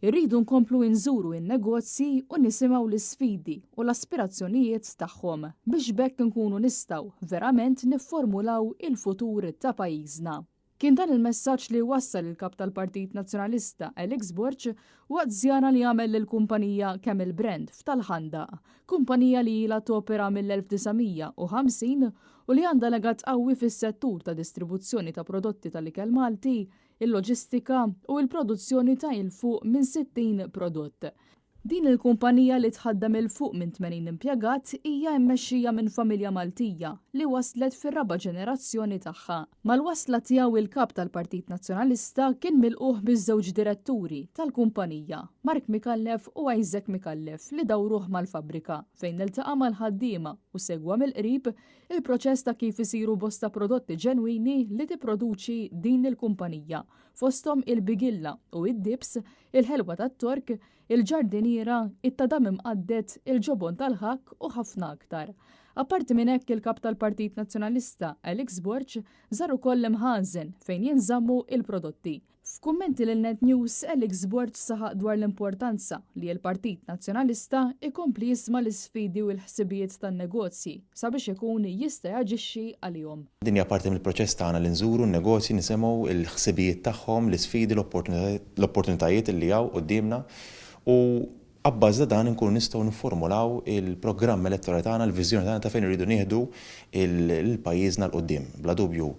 Irridu nkomplu nżuru n-negozji u nisimgħu l-isfidi u l-aspirazzjonijiet tagħhom biex bekk nkunu nistgħu verament nifformulaw il-futur ta' pajjiżna. Kien dan il-messaġġ li wassal il-kap tal-Partit Nazzjonalista Alex Borch waqt żjara li għamel lill-kumpanija Camel Brand f'Talħandaq, kumpanija li ilha topera mill-1950 u li għandha legat qawwi fis-settur ta' distribuzzjoni ta' prodotti tal-ikel Malti, il-loġistika u l-produzzjoni ta' il-fuq minn 60 prodott. Din il-kumpanija li tħaddem il-fuq minn 80 impjegat hija mmexxija minn familja Maltija li waslet fir-raba' ġenerazzjoni tagħha. Mal-wasla tiegħu il-kap tal-Partit Nazzjonalista kien milquh biż-żewġ diretturi tal-kumpanija, Mark Mikallef u Isaac Mikallef li dawruh mal-fabbrika fejn iltaqa' mal-ħaddiema u segwa mill-qrib il-proċess ta' kif isiru bosta prodotti ġenwini li tipproduċi din il-kumpanija, fosthom il-bigilla u id-dips, il-ħelwa tat-tork, il-ġardiniera, it-tadam imqaddet, il-ġobon tal-ħak u ħafna aktar. Apparti minn hekk il-kap tal-Partit Nazzjonalista Alex Borch żar ukoll imħażen fejn jinżammu il-prodotti. F'kummenti lil Net News, Alex Borch saħaq dwar l-importanza li l-Partit Nazzjonalista ikompli jisma' l-isfidi u l-ħsibijiet tan-negozji sabiex ikun jista' jaġixxi għalihom. Din hija parti mill-proċess tagħna li nżuru n-negozji nisimgħu l-ħsibijiet tagħhom, l-isfidi, l-opportunitajiet li hawn qudiemna u abbażi dan inkunu nistgħu nifformulaw il-programm elettorali tagħna, l-viżjoni tagħna ta' fejn iridu nieħdu il-pajjiżna l qudiem. Bla dubju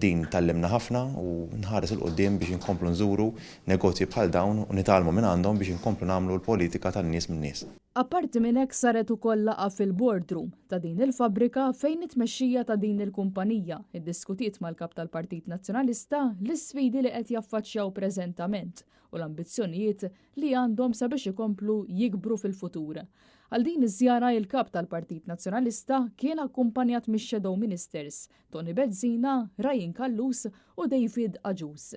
din tallimna ħafna u nħares il qudiem biex inkomplu nżuru negozji bħal dawn u nitgħallmu minn għandhom biex inkomplu nagħmlu l-politika tan-nies min-nies. Apparti minn hekk saret ukoll laqgħa fil-boardroom ta' din il-fabbrika fejn it-tmexxija ta' din il-kumpanija iddiskutiet mal-kap tal-Partit Nazzjonalista l-isfidi li qed jaffaċċjaw preżentament u l-ambizzjonijiet li għandhom sabiex ikomplu jikbru fil-futur. Għal din iż-żjara il-kap tal-Partit Nazzjonalista kien akkumpanjat mix-Shadow Ministers Tony Bezzina, Ryan Kallus u David Aġus.